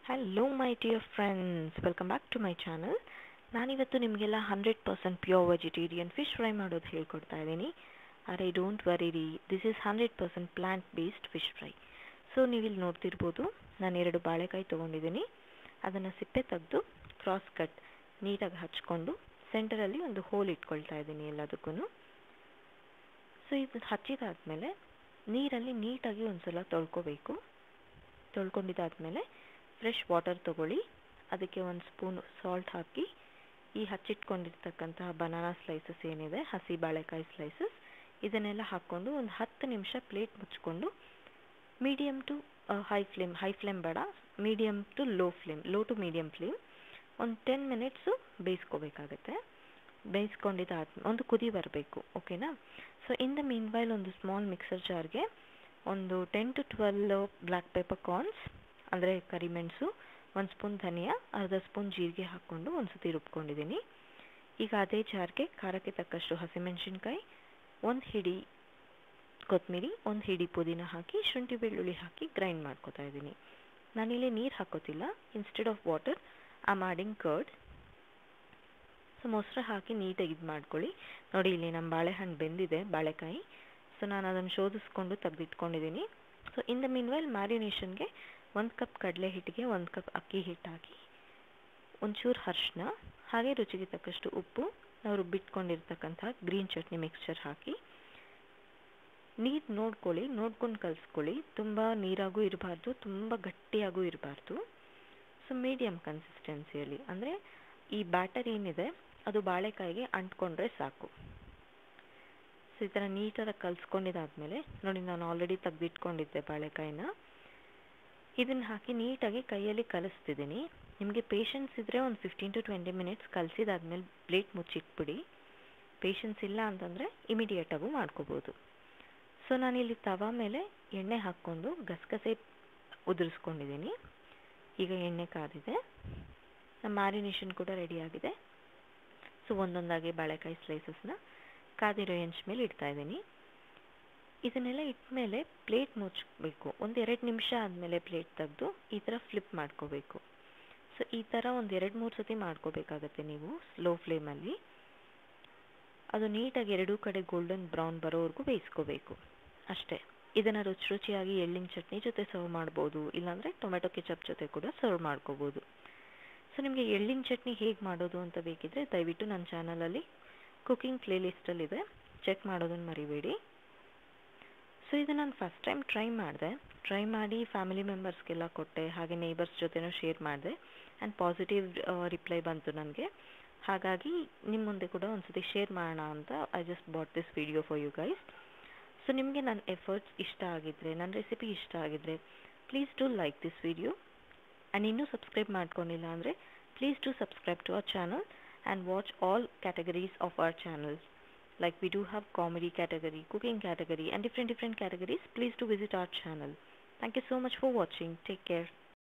Hello my dear friends, welcome back to my channel. ನಾನಿವತ್ತು ನಿಮಗೆಲ್ಲ 100% pure vegetarian fish fry ಮಾಡೋದು ಹೇಳ್ಕೊಡ್ತಾ ಇದ್ದೀನಿ. ಅರೆ ಡೋಂಟ್ ವರಿ ರೀ, this is 100% plant based fish fry. So ನೀವಿಲ್ಲಿ ನೋಡ್ತಿರ್ಬೋದು, ನಾನು 2 ಬಾಳೆಕಾಯಿ ತೊಗೊಂಡಿದ್ದೀನಿ. ಅದನ್ನು ಸಿಪ್ಪೆ ತೆಗೆದು ಕ್ರಾಸ್ ಕಟ್ ನೀಟಾಗಿ ಹಚ್ಕೊಂಡು ಸೆಂಟರಲ್ಲಿ ಒಂದು ಹೋಲ್ ಇಟ್ಕೊಳ್ತಾ ಇದ್ದೀನಿ ಎಲ್ಲದಕ್ಕೂ. ಸೊ ಇದು ಹಚ್ಚಿದಾದ್ಮೇಲೆ ನೀರಲ್ಲಿ ನೀಟಾಗಿ ಒಂದ್ಸಲ ತೊಳ್ಕೊಬೇಕು. ತೊಳ್ಕೊಂಡಿದ್ದಾದಮೇಲೆ ಫ್ರೆಶ್ ವಾಟರ್ ತೊಗೊಳ್ಳಿ. ಅದಕ್ಕೆ 1 ಸ್ಪೂನ್ ಸಾಲ್ಟ್ ಹಾಕಿ ಈ ಹಚ್ಚಿಟ್ಕೊಂಡಿರ್ತಕ್ಕಂತಹ ಬನಾನಾ ಸ್ಲೈಸಸ್ ಏನಿದೆ, ಹಸಿ ಬಾಳೆಕಾಯಿ ಸ್ಲೈಸಸ್, ಇದನ್ನೆಲ್ಲ ಹಾಕ್ಕೊಂಡು ಒಂದು 10 ನಿಮಿಷ ಪ್ಲೇಟ್ ಮುಚ್ಕೊಂಡು ಮೀಡಿಯಮ್ ಟು ಹೈ ಫ್ಲೇಮ್ ಬೇಡ, medium to low to medium flame ಒಂದು 10 ಮಿನಿಟ್ಸು ಬೇಯಿಸ್ಕೋಬೇಕಾಗತ್ತೆ. ಬೇಯಿಸ್ಕೊಂಡಿದ್ದಾದ್ಮೇಲೆ ಒಂದು ಕುದಿ ಬರಬೇಕು, ಓಕೆನಾ. So in the mean while ಒಂದು ಸ್ಮಾಲ್ ಮಿಕ್ಸರ್ ಜಾರ್ಗೆ ಒಂದು 10 to 12 ಬ್ಲ್ಯಾಕ್ ಪೆಪ್ಪರ್ ಕಾರ್ನ್ಸ್ ಅಂದರೆ ಕರಿಮೆಣಸು, 1 ಸ್ಪೂನ್ ಧನಿಯಾ, ಅರ್ಧ ಸ್ಪೂನ್ ಜೀರಿಗೆ ಹಾಕ್ಕೊಂಡು ಒಂದು ಸತಿ ರುಬ್ಕೊಂಡಿದ್ದೀನಿ. ಈಗ ಅದೇ ಜಾರ್ಗೆ ಖಾರಕ್ಕೆ ತಕ್ಕಷ್ಟು ಹಸಿಮೆಣಸಿನ್ಕಾಯಿ, 1 ಹಿಡಿ ಕೊತ್ತಂಬರಿ, 1 ಹಿಡಿ ಪುದೀನ ಹಾಕಿ ಶುಂಠಿ ಬೆಳ್ಳುಳ್ಳಿ ಹಾಕಿ ಗ್ರೈಂಡ್ ಮಾಡ್ಕೊತಾ ಇದ್ದೀನಿ. ನಾನಿಲ್ಲಿ ನೀರು ಹಾಕೋತಿಲ್ಲ, instead of water I am adding curd. So ಮೊಸರು ಹಾಕಿ ನೀಟಾಗಿ ಇದು ಮಾಡ್ಕೊಳ್ಳಿ. ನೋಡಿ, ಇಲ್ಲಿ ನಮ್ಮ ಬಾಳೆಹಣ್ಣು ಬೆಂದಿದೆ, ಬಾಳೆಕಾಯಿ. ಸೊ ನಾನು ಅದನ್ನು ಶೋಧಿಸ್ಕೊಂಡು ತೆಗೆದಿಟ್ಕೊಂಡಿದ್ದೀನಿ. So in the mean while ಮ್ಯಾರಿನೇಷನ್ಗೆ 1 ಕಪ್ ಕಡಲೆ ಹಿಟ್ಟಿಗೆ 1 ಕಪ್ ಅಕ್ಕಿ ಹಿಟ್ಟು ಹಾಕಿ, ಒಂಚೂರು ಅರಿಶಿನ, ಹಾಗೆ ರುಚಿಗೆ ತಕ್ಕಷ್ಟು ಉಪ್ಪು, ನಾವು ರುಬ್ಬಿಟ್ಕೊಂಡಿರ್ತಕ್ಕಂಥ ಗ್ರೀನ್ ಚಟ್ನಿ ಮಿಕ್ಸ್ಚರ್ ಹಾಕಿ ನೀರು ನೋಡ್ಕೊಂಡು ಕಲಿಸ್ಕೊಳ್ಳಿ. ತುಂಬ ನೀರಾಗೂ ಇರಬಾರ್ದು, ತುಂಬ ಗಟ್ಟಿಯಾಗೂ ಇರಬಾರ್ದು. ಸೊ ಮೀಡಿಯಮ್ ಕನ್ಸಿಸ್ಟೆನ್ಸಿಯಲ್ಲಿ, ಅಂದರೆ ಈ ಬ್ಯಾಟರ್ ಏನಿದೆ ಅದು ಬಾಳೆಕಾಯಿಗೆ ಅಂಟ್ಕೊಂಡ್ರೆ ಸಾಕು. ಸೊ ಈ ಥರ ನೀಟಾಗಿ ಕಲಿಸ್ಕೊಂಡಿದ್ದಾದಮೇಲೆ ನೋಡಿ, ನಾನು ಆಲ್ರೆಡಿ ತೆಗೆದಿಟ್ಕೊಂಡಿದ್ದೆ ಬಾಳೆಕಾಯಿನ, ಇದನ್ನು ಹಾಕಿ ನೀಟಾಗಿ ಕೈಯಲ್ಲಿ ಕಲಿಸ್ತಿದ್ದೀನಿ. ನಿಮಗೆ ಪೇಷನ್ಸ್ ಇದ್ದರೆ ಒಂದು 15 to 20 ಮಿನಿಟ್ಸ್ ಕಲಿಸಿದಾದ್ಮೇಲೆ ಪ್ಲೇಟ್ ಮುಚ್ಚಿಟ್ಬಿಡಿ. ಪೇಷನ್ಸ್ ಇಲ್ಲ ಅಂತಂದರೆ ಇಮಿಡಿಯೇಟಾಗೂ ಮಾಡ್ಕೋಬೋದು. ಸೊ ನಾನಿಲ್ಲಿ ತವಾ ಮೇಲೆ ಎಣ್ಣೆ ಹಾಕ್ಕೊಂಡು ಗಸಗಸೆ ಉದುರಿಸ್ಕೊಂಡಿದ್ದೀನಿ. ಈಗ ಎಣ್ಣೆ ಕಾದಿದೆ, ನಮ್ಮ ಮ್ಯಾರಿನೇಷನ್ ಕೂಡ ರೆಡಿಯಾಗಿದೆ. ಸೊ ಒಂದೊಂದಾಗಿ ಬಾಳೆಕಾಯಿ ಸ್ಲೈಸಸ್ನ ಕಾದಿರೋ ಹೆಂಚು ಮೇಲೆ ಇಡ್ತಾಯಿದ್ದೀನಿ. ಇದನ್ನೆಲ್ಲ ಇಟ್ಮೇಲೆ ಪ್ಲೇಟ್ ಮುಚ್ಚಬೇಕು. 1-2 ನಿಮಿಷ ಆದಮೇಲೆ ಪ್ಲೇಟ್ ತೆಗೆದು ಈ ಥರ ಫ್ಲಿಪ್ ಮಾಡ್ಕೋಬೇಕು. ಸೊ ಈ ಥರ ಒಂದು 2-3 ಸತಿ ಮಾಡ್ಕೋಬೇಕಾಗತ್ತೆ ನೀವು ಸ್ಲೋ ಫ್ಲೇಮಲ್ಲಿ. ಅದು ನೀಟಾಗಿ ಎರಡೂ ಕಡೆ ಗೋಲ್ಡನ್ ಬ್ರೌನ್ ಬರೋವರೆಗೂ ಬೇಯಿಸ್ಕೋಬೇಕು ಅಷ್ಟೇ. ಇದನ್ನು ರುಚಿಯಾಗಿ ಎಳ್ಳಿನ ಚಟ್ನಿ ಜೊತೆ ಸರ್ವ್ ಮಾಡ್ಬೋದು, ಇಲ್ಲಾಂದರೆ ಟೊಮೆಟೊ ಕೆಚಪ್ ಜೊತೆ ಕೂಡ ಸರ್ವ್ ಮಾಡ್ಕೋಬೋದು. ಸೊ ನಿಮಗೆ ಎಳ್ಳಿನ ಚಟ್ನಿ ಹೇಗೆ ಮಾಡೋದು ಅಂತ ಬೇಕಿದ್ರೆ ದಯವಿಟ್ಟು ನನ್ನ ಚಾನಲಲ್ಲಿ ಕುಕಿಂಗ್ ಪ್ಲೇಲಿಸ್ಟಲ್ಲಿದೆ, ಚೆಕ್ ಮಾಡೋದನ್ನು ಮರಿಬೇಡಿ. ಸೊ ಇದು ನಾನು ಫಸ್ಟ್ ಟೈಮ್ ಟ್ರೈ ಮಾಡಿ ಫ್ಯಾಮಿಲಿ ಮೆಂಬರ್ಸ್ಗೆಲ್ಲ ಕೊಟ್ಟೆ, ಹಾಗೆ ನೇಬರ್ಸ್ ಜೊತೆನೂ ಶೇರ್ ಮಾಡಿದೆ ಆ್ಯಂಡ್ ಪಾಸಿಟಿವ್ ರಿಪ್ಲೈ ಬಂತು ನನಗೆ. ಹಾಗಾಗಿ ನಿಮ್ಮ ಮುಂದೆ ಕೂಡ ಒಂದ್ಸತಿ ಶೇರ್ ಮಾಡೋಣ ಅಂತ I just bought this video for you guys. So ನಿಮಗೆ ನನ್ನ ಎಫರ್ಟ್ಸ್ ಇಷ್ಟ ಆಗಿದ್ದರೆ, ನನ್ನ ರೆಸಿಪಿ ಇಷ್ಟ ಆಗಿದ್ದರೆ please do like this video. And ಇನ್ನೂ ಸಬ್ಸ್ಕ್ರೈಬ್ ಮಾಡ್ಕೊಂಡಿಲ್ಲ ಅಂದರೆ please do subscribe to our channel and watch all categories of our channels. Like we do have comedy category, cooking category and different categories. Please do visit our channel. Thank you so much for watching. Take care.